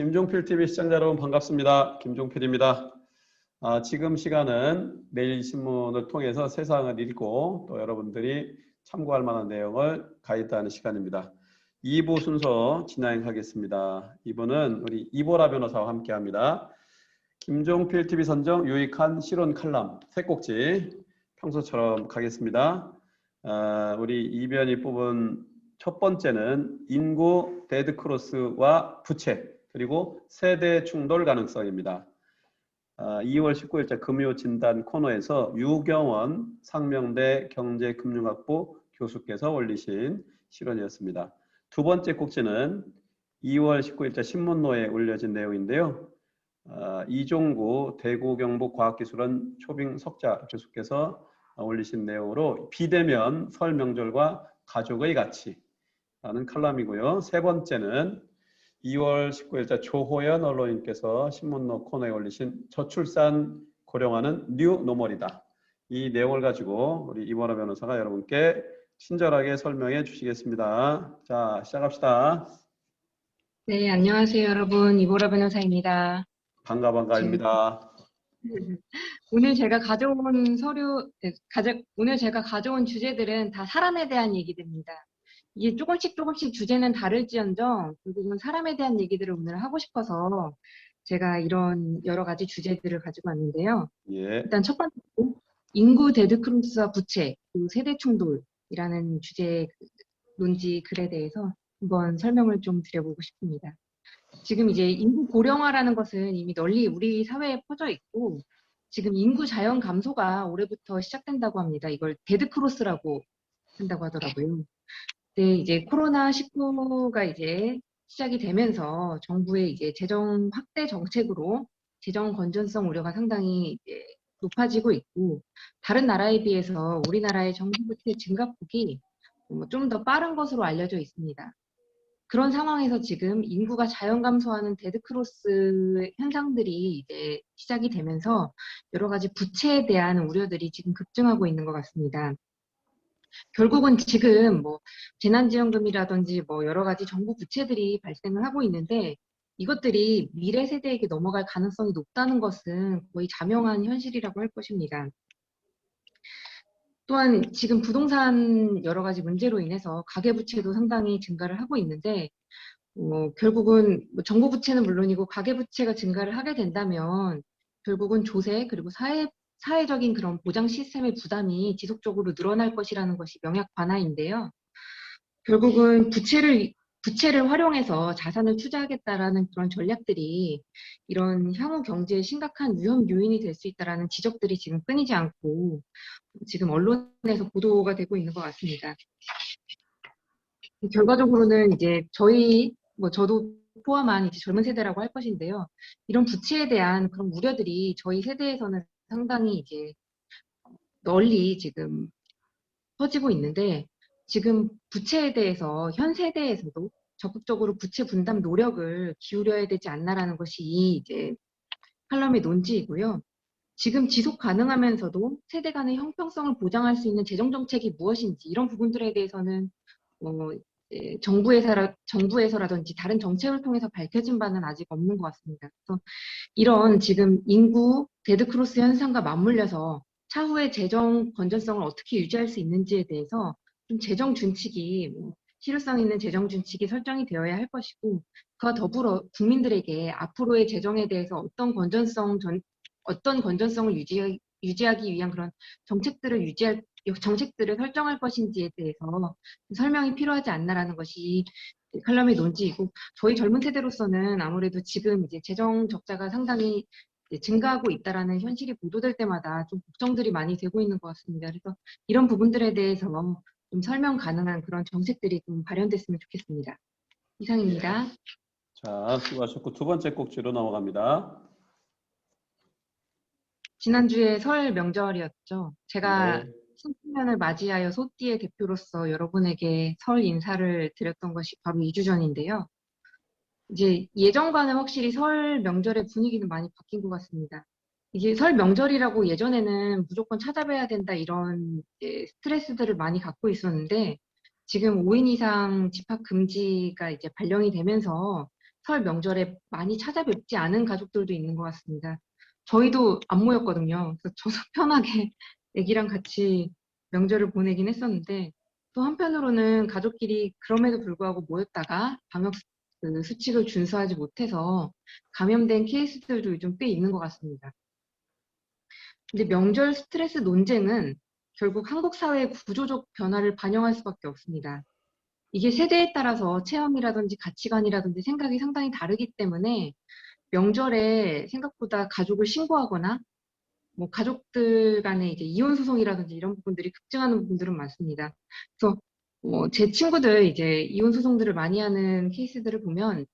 김종필 TV 시청자 여러분 반갑습니다. 김종필입니다. 지금 시간은 매일 신문을 통해서 세상을 읽고 또 여러분들이 참고할 만한 내용을 가이드하는 시간입니다. 2부 순서 진행하겠습니다. 2부는 우리 이보라 변호사와 함께합니다. 김종필 TV 선정 유익한 실온 칼럼 세 꼭지 평소처럼 가겠습니다. 우리 이변이 뽑은 첫 번째는 인구 데드크로스와 부채 그리고 세대 충돌 가능성입니다. 2월 19일자 금요 진단 코너에서 유경원 상명대 경제금융학부 교수께서 올리신 실언이었습니다. 두 번째 꼭지는 2월 19일자 신문노에 올려진 내용인데요. 이종구 대구경북과학기술원 초빙 석자 교수께서 올리신 내용으로 비대면 설 명절과 가족의 가치라는 칼럼이고요. 세 번째는 2월 19일자 조호연 언론인께서 신문노 코너에 올리신 저출산 고령화는 뉴 노멀이다. 이 내용을 가지고 우리 이보라 변호사가 여러분께 친절하게 설명해 주시겠습니다. 자, 시작합시다. 네, 안녕하세요 여러분. 이보라 변호사입니다. 반가입니다. 오늘 제가 가져온 오늘 제가 가져온 주제들은 다 사람에 대한 얘기들입니다. 이게 조금씩 주제는 다를지언정 결국은 사람에 대한 얘기들을 오늘 하고 싶어서 제가 이런 여러 가지 주제들을 가지고 왔는데요. 예. 일단 첫 번째, 인구 데드크로스와 부채, 그리고 세대 충돌이라는 주제 논지 글에 대해서 한번 설명을 좀 드려보고 싶습니다. 지금 이제 인구 고령화라는 것은 이미 널리 우리 사회에 퍼져 있고 지금 인구 자연 감소가 올해부터 시작된다고 합니다. 이걸 데드크로스라고 한다고 하더라고요. 네, 이제 코로나19가 이제 시작이 되면서 정부의 이제 재정 확대 정책으로 재정 건전성 우려가 상당히 이제 높아지고 있고 다른 나라에 비해서 우리나라의 정부 부채 증가폭이 좀 더 빠른 것으로 알려져 있습니다. 그런 상황에서 지금 인구가 자연 감소하는 데드크로스 현상들이 이제 시작이 되면서 여러 가지 부채에 대한 우려들이 지금 급증하고 있는 것 같습니다. 결국은 지금 재난지원금이라든지 여러 가지 정부 부채들이 발생을 하고 있는데 이것들이 미래 세대에게 넘어갈 가능성이 높다는 것은 거의 자명한 현실이라고 할 것입니다. 또한 지금 부동산 여러 가지 문제로 인해서 가계부채도 상당히 증가를 하고 있는데 결국은 정부 부채는 물론이고 가계부채가 증가를 하게 된다면 결국은 조세 그리고 사회적인 그런 보장 시스템의 부담이 지속적으로 늘어날 것이라는 것이 명확 관하인데요. 결국은 부채를 활용해서 자산을 투자하겠다라는 그런 전략들이 이런 향후 경제에 심각한 위험 요인이 될 수 있다라는 지적들이 지금 끊이지 않고 지금 언론에서 보도가 되고 있는 것 같습니다. 결과적으로는 이제 저도 포함한 이제 젊은 세대라고 할 것인데요. 이런 부채에 대한 그런 우려들이 저희 세대에서는 상당히 이제 널리 지금 퍼지고 있는데 지금 부채에 대해서 현 세대에서도 적극적으로 부채 분담 노력을 기울여야 되지 않나라는 것이 이제 칼럼의 논지이고요. 지금 지속 가능하면서도 세대 간의 형평성을 보장할 수 있는 재정 정책이 무엇인지 이런 부분들에 대해서는 정부에서라든지 다른 정책을 통해서 밝혀진 바는 아직 없는 것 같습니다. 그래서 이런 지금 인구 데드크로스 현상과 맞물려서 차후의 재정 건전성을 어떻게 유지할 수 있는지에 대해서 좀 재정 준칙이 실효성 있는 재정 준칙이 설정이 되어야 할 것이고 그와 더불어 국민들에게 앞으로의 재정에 대해서 어떤 건전성을 유지하기 위한 그런 정책들을 설정할 것인지에 대해서 설명이 필요하지 않나라는 것이 칼럼의 논지이고 저희 젊은 세대로서는 아무래도 지금 이제 재정 적자가 상당히 증가하고 있다라는 현실이 보도될 때마다 좀 걱정들이 많이 되고 있는 것 같습니다. 그래서 이런 부분들에 대해서 좀 설명 가능한 그런 정책들이 좀 발현됐으면 좋겠습니다. 이상입니다. 자, 수고하셨고 두 번째 꼭지로 넘어갑니다. 지난주에 설 명절이었죠. 제가 신축년을 맞이하여 소띠의 대표로서 여러분에게 설 인사를 드렸던 것이 바로 2주 전인데요. 이제 예전과는 확실히 설 명절의 분위기는 많이 바뀐 것 같습니다. 이게 설 명절이라고 예전에는 무조건 찾아뵈야 된다 이런 스트레스들을 많이 갖고 있었는데 지금 5인 이상 집합 금지가 이제 발령이 되면서 설 명절에 많이 찾아뵙지 않은 가족들도 있는 것 같습니다. 저희도 안 모였거든요. 그래서 저도 편하게 애기랑 같이 명절을 보내긴 했었는데, 또 한편으로는 가족끼리 그럼에도 불구하고 모였다가 방역 그 수칙을 준수하지 못해서 감염된 케이스들도 요즘 꽤 있는 것 같습니다. 근데 명절 스트레스 논쟁은 결국 한국 사회의 구조적 변화를 반영할 수밖에 없습니다. 이게 세대에 따라서 체험이라든지 가치관이라든지 생각이 상당히 다르기 때문에 명절에 생각보다 가족을 신고하거나 뭐 가족들 간의 이제 이혼 소송이라든지 이런 부분들이 급증하는 부분들은 많습니다. 그래서 제 친구들 이제 이혼 소송들을 많이 하는 케이스들을 보면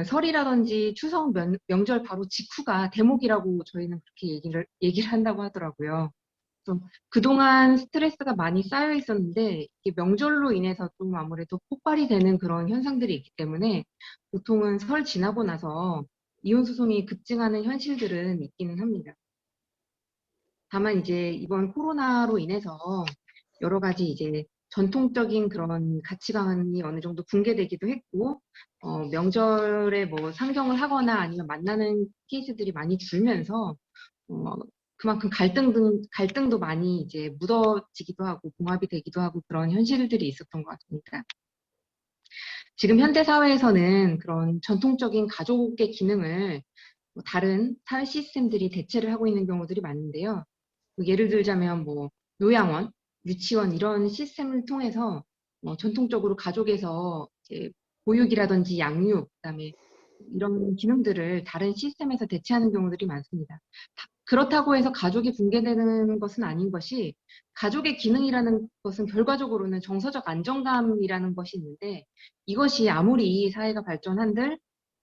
설이라든지 추석 명절 바로 직후가 대목이라고 저희는 그렇게 얘기를 한다고 하더라고요. 그래서 그동안 스트레스가 많이 쌓여 있었는데 이게 명절로 인해서 좀 아무래도 폭발이 되는 그런 현상들이 있기 때문에 보통은 설 지나고 나서 이혼 소송이 급증하는 현실들은 있기는 합니다. 다만 이제 이번 코로나로 인해서 여러 가지 이제 전통적인 그런 가치관이 어느 정도 붕괴되기도 했고, 명절에 뭐 상경을 하거나 아니면 만나는 케이스들이 많이 줄면서, 그만큼 갈등도 많이 이제 묻어지기도 하고, 봉합이 되기도 하고 그런 현실들이 있었던 것 같습니다. 지금 현대 사회에서는 그런 전통적인 가족의 기능을 다른 사회 시스템들이 대체를 하고 있는 경우들이 많은데요. 예를 들자면 뭐 요양원, 유치원 이런 시스템을 통해서 전통적으로 가족에서 이제 보육이라든지 양육, 그다음에 이런 기능들을 다른 시스템에서 대체하는 경우들이 많습니다. 그렇다고 해서 가족이 붕괴되는 것은 아닌 것이 가족의 기능이라는 것은 결과적으로는 정서적 안정감이라는 것이 있는데 이것이 아무리 사회가 발전한들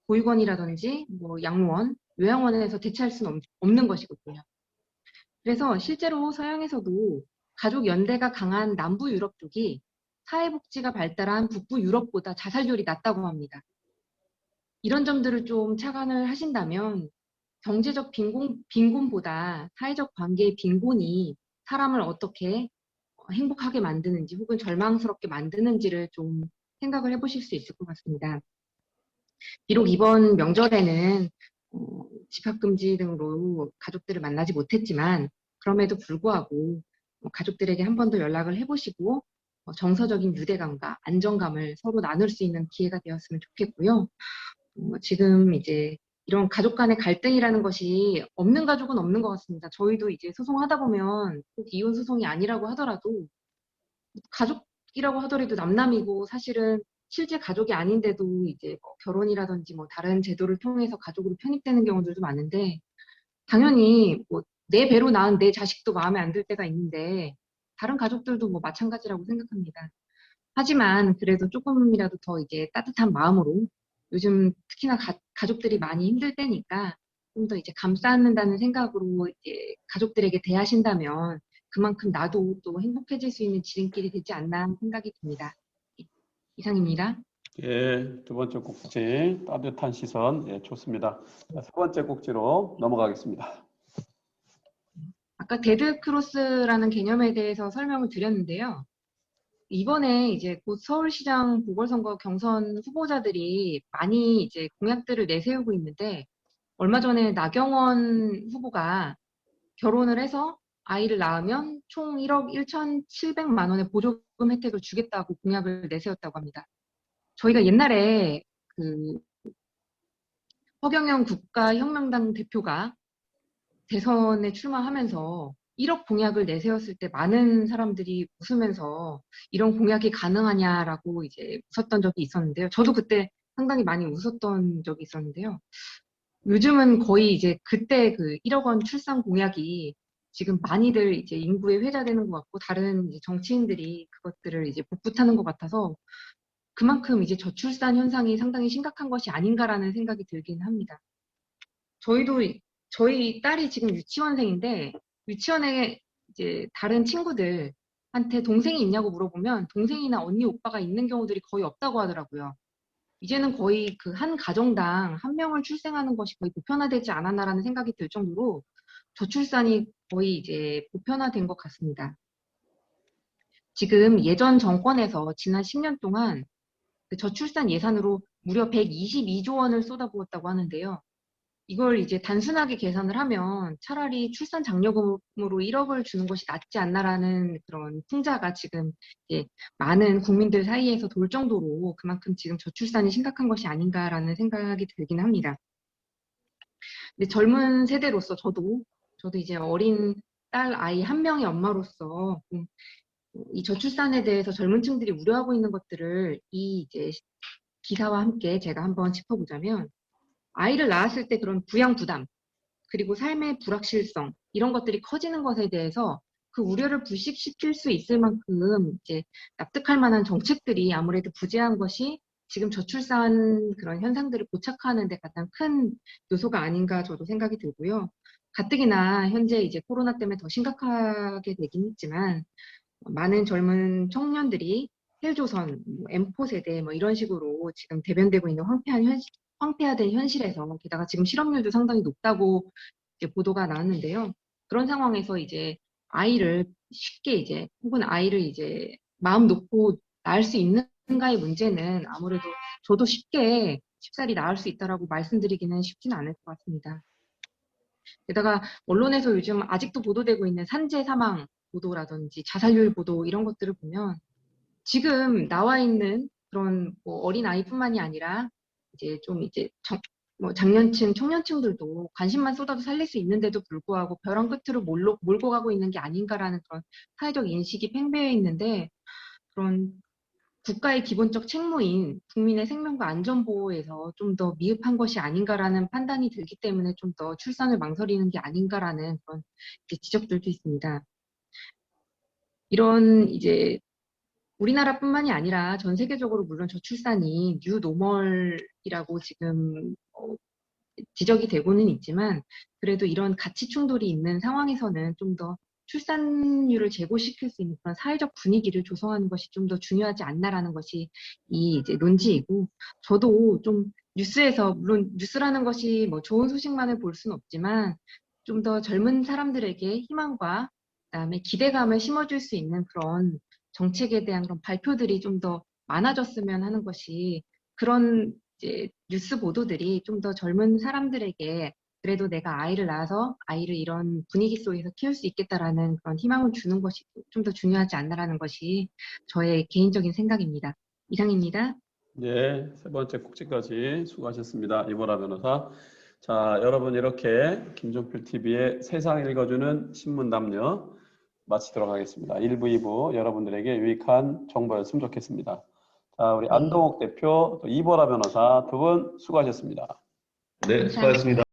보육원이라든지 뭐 양로원, 요양원에서 대체할 수는 없는 것이거든요. 그래서 실제로 서양에서도 가족 연대가 강한 남부 유럽 쪽이 사회복지가 발달한 북부 유럽보다 자살률이 낮다고 합니다. 이런 점들을 좀 착안을 하신다면 경제적 빈곤보다 사회적 관계의 빈곤이 사람을 어떻게 행복하게 만드는지 혹은 절망스럽게 만드는지를 좀 생각을 해보실 수 있을 것 같습니다. 비록 이번 명절에는 집합금지 등으로 가족들을 만나지 못했지만 그럼에도 불구하고 가족들에게 한 번 더 연락을 해보시고 정서적인 유대감과 안정감을 서로 나눌 수 있는 기회가 되었으면 좋겠고요. 지금 이제 이런 가족 간의 갈등이라는 것이 없는 가족은 없는 것 같습니다. 저희도 이제 소송하다 보면 꼭 이혼 소송이 아니라고 하더라도 가족이라고 하더라도 남남이고 사실은 실제 가족이 아닌데도 이제 뭐 결혼이라든지 뭐 다른 제도를 통해서 가족으로 편입되는 경우들도 많은데 당연히 뭐 내 배로 낳은 내 자식도 마음에 안 들 때가 있는데 다른 가족들도 뭐 마찬가지라고 생각합니다. 하지만 그래도 조금이라도 더 이제 따뜻한 마음으로 요즘 특히나 가족들이 많이 힘들 때니까 좀 더 이제 감싸는다는 생각으로 이제 가족들에게 대하신다면 그만큼 나도 또 행복해질 수 있는 지름길이 되지 않나 생각이 듭니다. 이상입니다. 예, 두 번째 꼭지 따뜻한 시선. 예, 좋습니다. 자, 세 번째 꼭지로 넘어가겠습니다. 아까 데드크로스라는 개념에 대해서 설명을 드렸는데요. 이번에 이제 곧 서울시장 보궐선거 경선 후보자들이 많이 이제 공약들을 내세우고 있는데 얼마 전에 나경원 후보가 결혼을 해서 아이를 낳으면 총 1억 1,700만 원의 보조금 혜택을 주겠다고 공약을 내세웠다고 합니다. 저희가 옛날에 그 허경영 국가혁명당 대표가 대선에 출마하면서 1억 공약을 내세웠을 때 많은 사람들이 웃으면서 이런 공약이 가능하냐라고 이제 웃었던 적이 있었는데요. 저도 그때 상당히 많이 웃었던 적이 있었는데요. 요즘은 거의 이제 그때 그 1억 원 출산 공약이 지금 많이들 이제 인구에 회자되는 것 같고 다른 이제 정치인들이 그것들을 이제 복붙하는 것 같아서 그만큼 이제 저출산 현상이 상당히 심각한 것이 아닌가라는 생각이 들긴 합니다. 저희 딸이 지금 유치원생인데 유치원에 이제 다른 친구들한테 동생이 있냐고 물어보면 동생이나 언니 오빠가 있는 경우들이 거의 없다고 하더라고요. 이제는 거의 그 한 가정당 한 명을 출생하는 것이 거의 보편화되지 않았나라는 생각이 들 정도로 저출산이 거의 이제 보편화된 것 같습니다. 지금 예전 정권에서 지난 10년 동안 그 저출산 예산으로 무려 122조 원을 쏟아부었다고 하는데요. 이걸 이제 단순하게 계산을 하면 차라리 출산 장려금으로 1억을 주는 것이 낫지 않나라는 그런 풍자가 지금 이제 많은 국민들 사이에서 돌 정도로 그만큼 지금 저출산이 심각한 것이 아닌가라는 생각이 들긴 합니다. 근데 젊은 세대로서 저도 이제 어린 딸 아이 한 명의 엄마로서 이 저출산에 대해서 젊은 층들이 우려하고 있는 것들을 이 이제 기사와 함께 제가 한번 짚어보자면, 아이를 낳았을 때 그런 부양 부담, 그리고 삶의 불확실성, 이런 것들이 커지는 것에 대해서 그 우려를 불식시킬 수 있을 만큼 이제 납득할 만한 정책들이 아무래도 부재한 것이 지금 저출산 그런 현상들을 고착화하는 데 가장 큰 요소가 아닌가 저도 생각이 들고요. 가뜩이나 현재 이제 코로나 때문에 더 심각하게 되긴 했지만, 많은 젊은 청년들이 헬조선, M4 세대 이런 식으로 지금 대변되고 있는 황폐화된 현실에서, 게다가 지금 실업률도 상당히 높다고 이제 보도가 나왔는데요. 그런 상황에서 이제 아이를 쉽게 이제, 혹은 아이를 이제 마음 놓고 낳을 수 있는가의 문제는 아무래도 저도 쉽사리 낳을 수 있다라고 말씀드리기는 쉽지는 않을 것 같습니다. 게다가 언론에서 요즘 아직도 보도되고 있는 산재 사망 보도라든지 자살률 보도, 이런 것들을 보면 지금 나와 있는 그런 어린 아이뿐만이 아니라 이제 좀 이제 장년층, 청년층들도 관심만 쏟아도 살릴 수 있는데도 불구하고 벼랑 끝으로 몰고 가고 있는 게 아닌가라는 그런 사회적 인식이 팽배해 있는데, 그런 국가의 기본적 책무인 국민의 생명과 안전 보호에서 좀 더 미흡한 것이 아닌가라는 판단이 들기 때문에 좀 더 출산을 망설이는 게 아닌가라는 그런 이제 지적들도 있습니다. 이런 이제 우리나라뿐만이 아니라 전 세계적으로 물론 저출산이 뉴 노멀이라고 지금 지적이 되고는 있지만, 그래도 이런 가치 충돌이 있는 상황에서는 좀 더 출산율을 제고시킬 수 있는 그런 사회적 분위기를 조성하는 것이 좀 더 중요하지 않나라는 것이 이 이제 논지이고, 저도 좀 뉴스에서, 물론 뉴스라는 것이 좋은 소식만을 볼 수는 없지만 좀 더 젊은 사람들에게 희망과 그다음에 기대감을 심어줄 수 있는 그런 정책에 대한 그런 발표들이 좀 더 많아졌으면 하는 것이, 그런 이제 뉴스 보도들이 좀 더 젊은 사람들에게 그래도 내가 아이를 낳아서 아이를 이런 분위기 속에서 키울 수 있겠다라는 그런 희망을 주는 것이 좀 더 중요하지 않나라는 것이 저의 개인적인 생각입니다. 이상입니다. 네, 세 번째 꼭지까지 수고하셨습니다. 이보라 변호사. 자, 여러분 이렇게 김종필 TV의 세상 읽어주는 신문 남녀 마치도록 하겠습니다. 1부, 2부 여러분들에게 유익한 정보였으면 좋겠습니다. 자, 우리 안동욱 대표, 또 이보라 변호사 두 분 수고하셨습니다. 네, 수고하셨습니다.